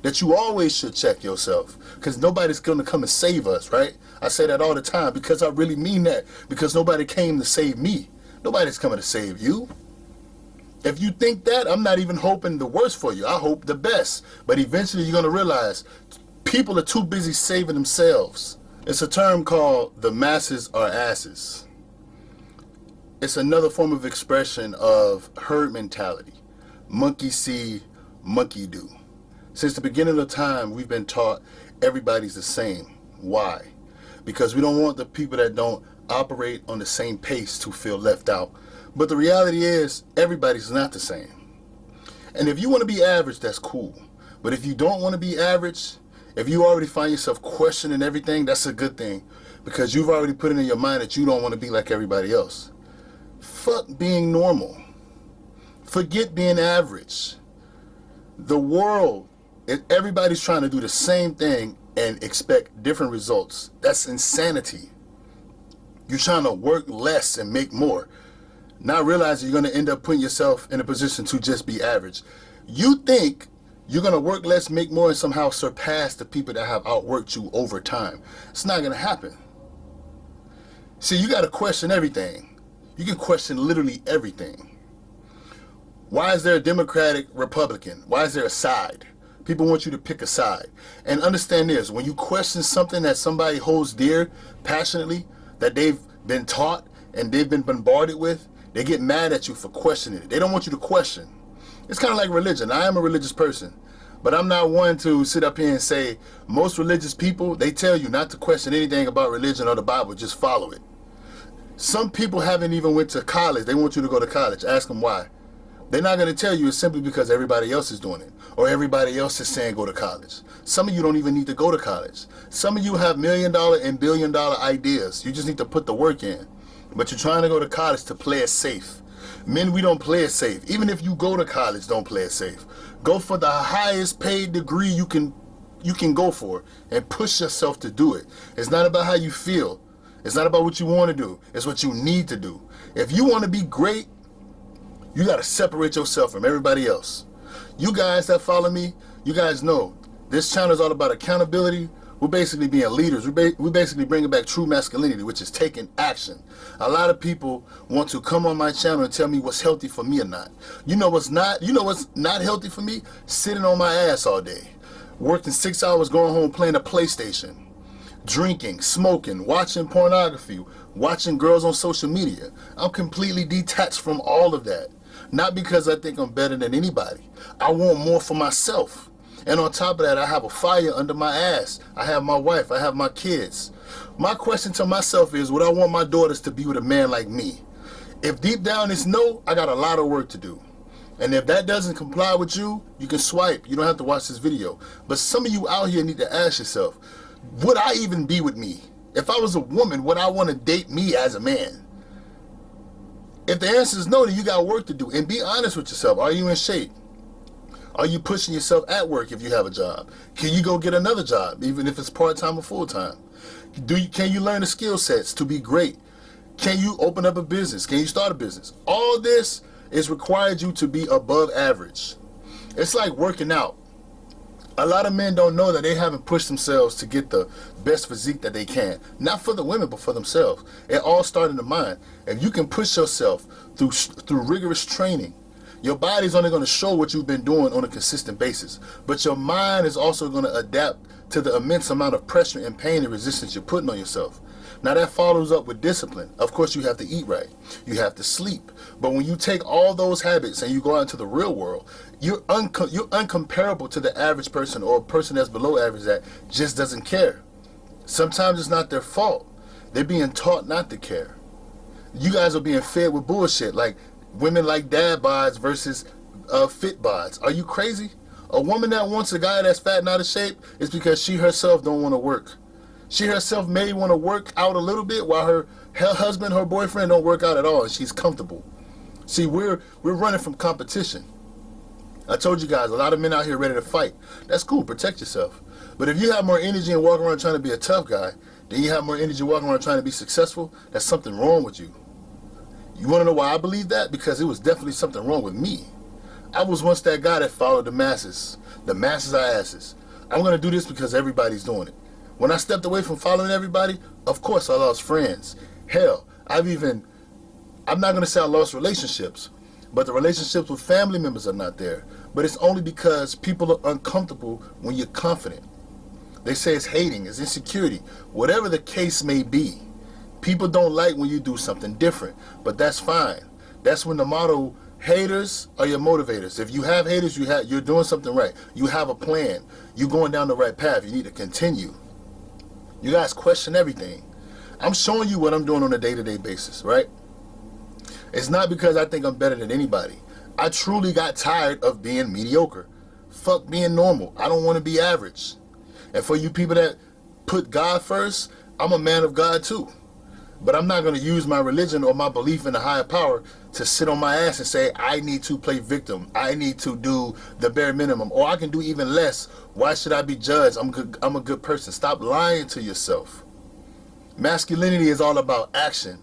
that you always should check yourself, because nobody's going to come and save us, right? I say that all the time because I really mean that, because nobody came to save me. Nobody's coming to save you. If you think that, I'm not even hoping the worst for you. I hope the best. But eventually you're going to realize people are too busy saving themselves. It's a term called the masses are asses. It's another form of expression of herd mentality. Monkey see, monkey do. Since the beginning of time, we've been taught everybody's the same. Why? Because we don't want the people that don't operate on the same pace to feel left out. But the reality is, everybody's not the same. And if you want to be average, that's cool. But if you don't want to be average, if you already find yourself questioning everything, that's a good thing. Because you've already put it in your mind that you don't want to be like everybody else. Fuck being normal. Forget being average. The world, everybody's trying to do the same thing and expect different results. That's insanity. You're trying to work less and make more, not realizing you're going to end up putting yourself in a position to just be average. You think you're going to work less, make more, and somehow surpass the people that have outworked you over time. It's not going to happen. See, you got to question everything. You can question literally everything. Why is there a Democratic, Republican? Why is there a side? People want you to pick a side. And understand this, when you question something that somebody holds dear, passionately, that they've been taught and they've been bombarded with, they get mad at you for questioning it. They don't want you to question. It's kind of like religion. I am a religious person, but I'm not one to sit up here and say, most religious people, they tell you not to question anything about religion or the Bible, just follow it. Some people haven't even went to college. They want you to go to college. Ask them why. They're not going to tell you it's simply because everybody else is doing it, or everybody else is saying go to college. Some of you don't even need to go to college. Some of you have $1 million and $1 billion ideas. You just need to put the work in. But you're trying to go to college to play it safe. Men, we don't play it safe. Even if you go to college, don't play it safe. Go for the highest paid degree you can go for, and push yourself to do it. It's not about how you feel. It's not about what you want to do. It's what you need to do. If you want to be great, you got to separate yourself from everybody else. You guys that follow me, you guys know this channel is all about accountability. We're basically being leaders. We're basically bringing back true masculinity, which is taking action. A lot of people want to come on my channel and tell me what's healthy for me or not. You know what's not healthy for me? Sitting on my ass all day, working 6 hours, going home playing a PlayStation, drinking, smoking, watching pornography, watching girls on social media. I'm completely detached from all of that. Not because I think I'm better than anybody. I want more for myself. And on top of that, I have a fire under my ass. I have my wife. I have my kids. My question to myself is, would I want my daughters to be with a man like me? If deep down it's no, I got a lot of work to do. And if that doesn't comply with you, you can swipe. You don't have to watch this video. But some of you out here need to ask yourself, would I even be with me? If I was a woman, would I want to date me as a man? If the answer is no, then you got work to do. And be honest with yourself. Are you in shape? Are you pushing yourself at work if you have a job? Can you go get another job, even if it's part-time or full-time? Can you learn the skill sets to be great? Can you open up a business? Can you start a business? All this is required you to be above average. It's like working out. A lot of men don't know that they haven't pushed themselves to get the best physique that they can. Not for the women, but for themselves. It all starts in the mind. If you can push yourself through rigorous training, your body's only going to show what you've been doing on a consistent basis. But your mind is also going to adapt to the immense amount of pressure and pain and resistance you're putting on yourself. Now that follows up with discipline. Of course, you have to eat right. You have to sleep. But when you take all those habits and you go out into the real world, you're uncomparable to the average person, or a person that's below average that just doesn't care. Sometimes it's not their fault. They're being taught not to care. You guys are being fed with bullshit, like women like dad bods versus fit bods. Are you crazy? A woman that wants a guy that's fat and out of shape is because she herself don't want to work. She herself may want to work out a little bit while her husband, her boyfriend don't work out at all, and she's comfortable. See, we're running from competition. I told you guys, a lot of men out here ready to fight. That's cool, protect yourself. But if you have more energy and walk around trying to be a tough guy, then you have more energy walking around trying to be successful, that's something wrong with you. You want to know why I believe that? Because it was definitely something wrong with me. I was once that guy that followed the masses, The masses are asses. I'm going to do this because everybody's doing it. When I stepped away from following everybody, of course I lost friends. Hell, I'm not going to say I lost relationships, but the relationships with family members are not there. But it's only because people are uncomfortable when you're confident. They say it's hating, it's insecurity, whatever the case may be. People don't like when you do something different, but that's fine. That's when the motto, haters are your motivators. If you have haters, you're doing something right. You have a plan. You're going down the right path. You need to continue. You guys question everything. I'm showing you what I'm doing on a day-to-day basis, right? It's not because I think I'm better than anybody. I truly got tired of being mediocre. Fuck being normal. I don't want to be average. And for you people that put God first, I'm a man of God too. But I'm not going to use my religion or my belief in a higher power to sit on my ass and say, I need to play victim. I need to do the bare minimum. Or I can do even less. Why should I be judged? I'm a good person. Stop lying to yourself. Masculinity is all about action.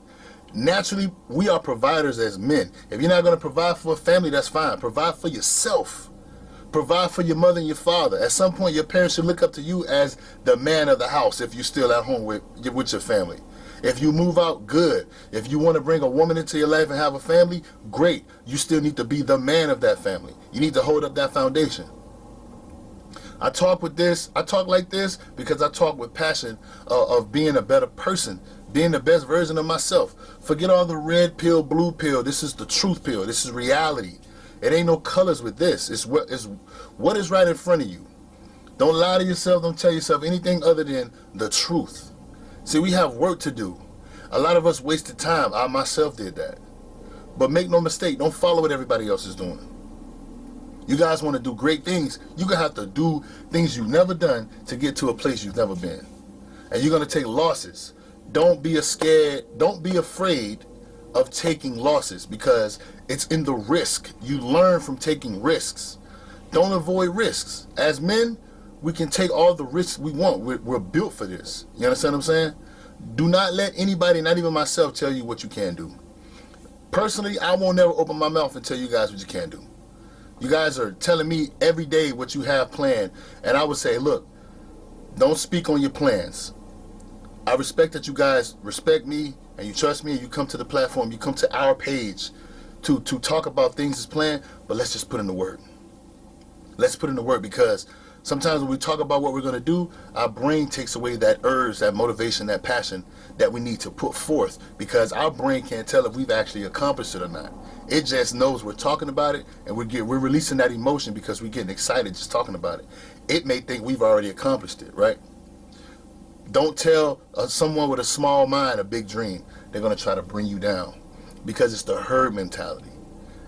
Naturally, we are providers as men. If you're not going to provide for a family, that's fine. Provide for yourself. Provide for your mother and your father. At some point, your parents should look up to you as the man of the house if you're still at home with your family. If you move out, good. If you want to bring a woman into your life and have a family, great. You still need to be the man of that family. You need to hold up that foundation. I talk like this because I talk with passion of being a better person, being the best version of myself. Forget all the red pill, blue pill. This is the truth pill. This is reality. It ain't no colors with this. It's what is right in front of you. Don't lie to yourself. Don't tell yourself anything other than the truth. See, we have work to do. A lot of us wasted time. I myself did that. But make no mistake, don't follow what everybody else is doing. You guys want to do great things, you're going to have to do things you've never done to get to a place you've never been. And you're going to take losses. Don't be afraid of taking losses because it's in the risk. You learn from taking risks. Don't avoid risks. As men, we can take all the risks we want. We're built for this. You understand what I'm saying? Do not let anybody, not even myself, tell you what you can do. Personally, I won't never open my mouth and tell you guys what you can do. You guys are telling me every day what you have planned, and I would say, look, don't speak on your plans. I respect that you guys respect me and you trust me and you come to the platform, you come to our page to talk about things as planned, but let's just put in the work. Let's put in the work because sometimes when we talk about what we're going to do, our brain takes away that urge, that motivation, that passion that we need to put forth because our brain can't tell if we've actually accomplished it or not. It just knows we're talking about it and we're releasing that emotion because we're getting excited just talking about it. It may think we've already accomplished it, right? Don't tell someone with a small mind a big dream. They're going to try to bring you down because it's the herd mentality.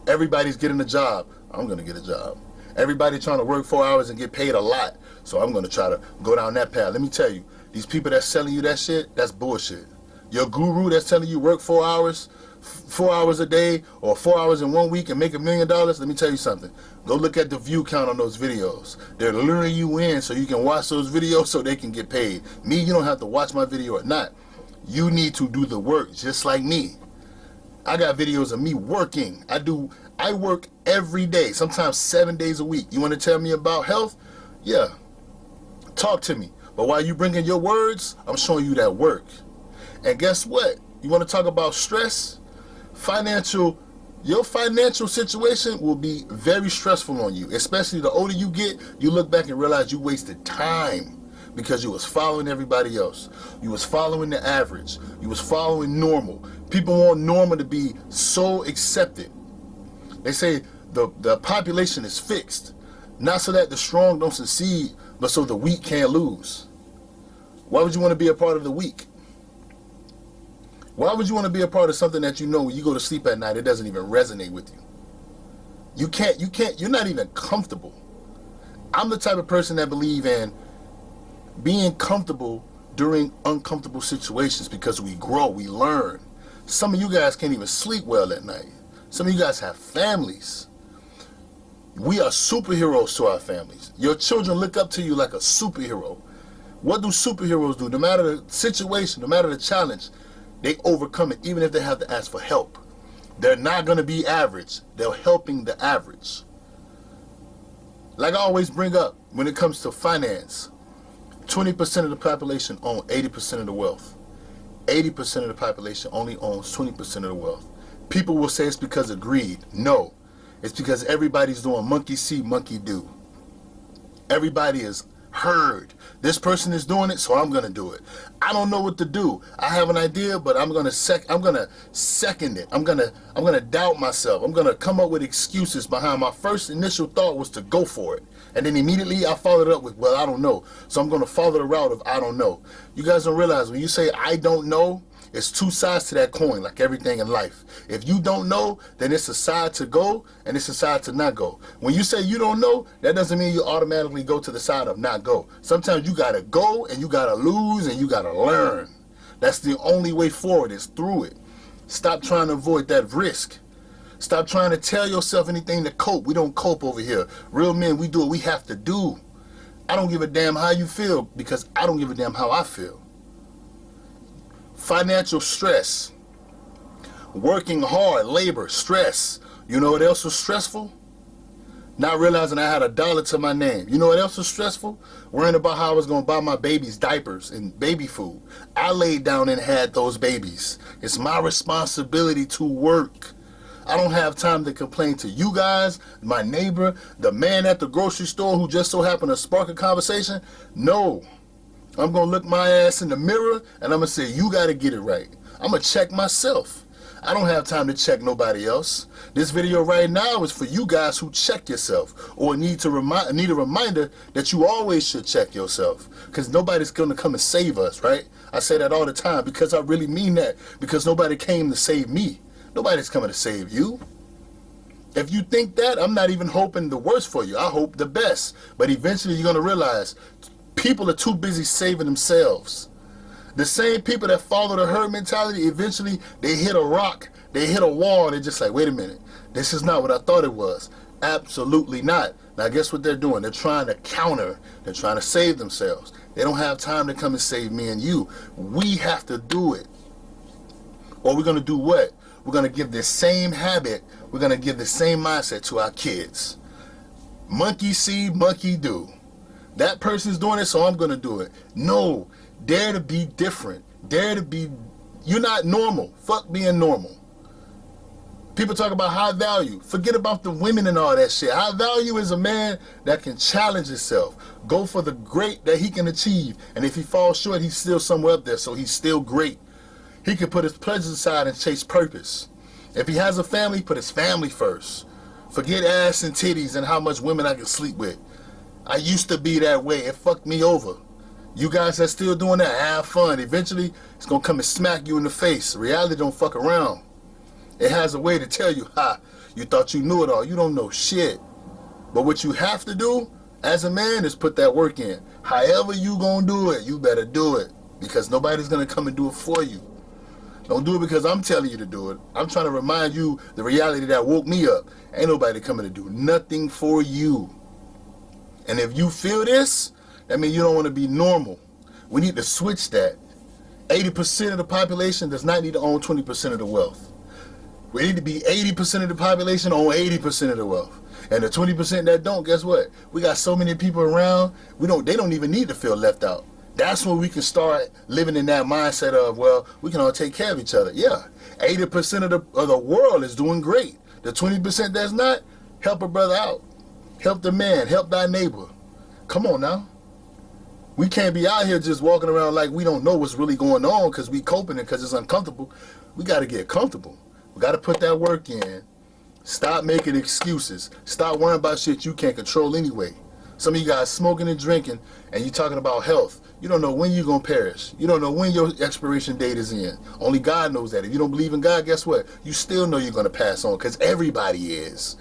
Everybody's getting a job. I'm going to get a job. Everybody trying to work 4 hours and get paid a lot. So I'm going to try to go down that path. Let me tell you, these people that's selling you that shit, that's bullshit. Your guru that's telling you work 4 hours a day or 4 hours in 1 week and make $1 million, let me tell you something. Go look at the view count on those videos. They're luring you in so you can watch those videos so they can get paid. Me, you don't have to watch my video or not. You need to do the work just like me. I got videos of me working. I work every day, sometimes 7 days a week. You want to tell me about health? Yeah, talk to me. But while you bring in your words, I'm showing you that work. And guess what? You want to talk about stress? Your financial situation will be very stressful on you. Especially the older you get, you look back and realize you wasted time because you was following everybody else. You was following the average. You was following normal. People want normal to be so accepted. They say the population is fixed, not so that the strong don't succeed, but so the weak can't lose. Why would you want to be a part of the weak? Why would you want to be a part of something that you know when you go to sleep at night, it doesn't even resonate with you? You're not even comfortable. I'm the type of person that believe in being comfortable during uncomfortable situations because we grow, we learn. Some of you guys can't even sleep well at night. Some of you guys have families. We are superheroes to our families. Your children look up to you like a superhero. What do superheroes do? No matter the situation, no matter the challenge, they overcome it, even if they have to ask for help. They're not going to be average. They're helping the average. Like I always bring up, when it comes to finance, 20% of the population own 80% of the wealth. 80% of the population only owns 20% of the wealth. People will say it's because of greed. No, it's because everybody's doing monkey see, monkey do. Everybody is heard. This person is doing it, so I'm gonna do it. I don't know what to do. I have an idea, but I'm gonna second it. I'm gonna doubt myself. I'm gonna come up with excuses behind my first initial thought was to go for it. And then immediately I followed it up with, well, I don't know. So I'm gonna follow the route of I don't know. You guys don't realize when you say I don't know, it's two sides to that coin, like everything in life. If you don't know, then it's a side to go and it's a side to not go. When you say you don't know, that doesn't mean you automatically go to the side of not go. Sometimes you gotta go and you gotta lose and you gotta learn. That's the only way forward, is through it. Stop trying to avoid that risk. Stop trying to tell yourself anything to cope. We don't cope over here. Real men, we do what we have to do. I don't give a damn how you feel because I don't give a damn how I feel. Financial stress, working hard, labor, stress. You know what else was stressful? Not realizing I had $1 to my name. You know what else was stressful? Worrying about how I was going to buy my babies diapers and baby food. I laid down and had those babies. It's my responsibility to work. I don't have time to complain to you guys, my neighbor, the man at the grocery store who just so happened to spark a conversation. No. I'm going to look my ass in the mirror and I'm going to say, you got to get it right. I'm going to check myself. I don't have time to check nobody else. This video right now is for you guys who check yourself or need a reminder that you always should check yourself, because nobody's going to come and save us, right? I say that all the time because I really mean that, because nobody came to save me. Nobody's coming to save you. If you think that, I'm not even hoping the worst for you. I hope the best. But eventually you're going to realize people are too busy saving themselves. The same people that follow the herd mentality, eventually they hit a rock, they hit a wall, and they're just like, wait a minute, this is not what I thought it was. Absolutely not. Now guess what they're doing? They're trying to counter. They're trying to save themselves. They don't have time to come and save me and you. We have to do it. Or we're going to do what? We're going to give this same habit, we're going to give the same mindset to our kids. Monkey see, monkey do. That person's doing it, so I'm going to do it. No. Dare to be different. Dare to be... You're not normal. Fuck being normal. People talk about high value. Forget about the women and all that shit. High value is a man that can challenge himself. Go for the great that he can achieve. And if he falls short, he's still somewhere up there, so he's still great. He can put his pleasures aside and chase purpose. If he has a family, put his family first. Forget ass and titties and how much women I can sleep with. I used to be that way. It fucked me over. You guys that still doing that, have fun. Eventually, it's going to come and smack you in the face. Reality don't fuck around. It has a way to tell you, you thought you knew it all. You don't know shit. But what you have to do as a man is put that work in. However you going to do it, you better do it. Because nobody's going to come and do it for you. Don't do it because I'm telling you to do it. I'm trying to remind you the reality that woke me up. Ain't nobody coming to do nothing for you. And if you feel this, that means you don't want to be normal. We need to switch that. 80% of the population does not need to own 20% of the wealth. We need to be 80% of the population own 80% of the wealth. And the 20% that don't, guess what? We got so many people around, they don't even need to feel left out. That's when we can start living in that mindset of, well, we can all take care of each other. Yeah, 80% of the world is doing great. The 20% that's not, help a brother out. Help the man, help thy neighbor. Come on now. We can't be out here just walking around like we don't know what's really going on because we coping it because it's uncomfortable. We got to get comfortable. We got to put that work in. Stop making excuses. Stop worrying about shit you can't control anyway. Some of you guys smoking and drinking and you talking about health. You don't know when you're going to perish. You don't know when your expiration date is in. Only God knows that. If you don't believe in God, guess what? You still know you're going to pass on because everybody is.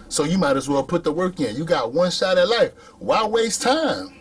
So you might as well put the work in. You got one shot at life. Why waste time?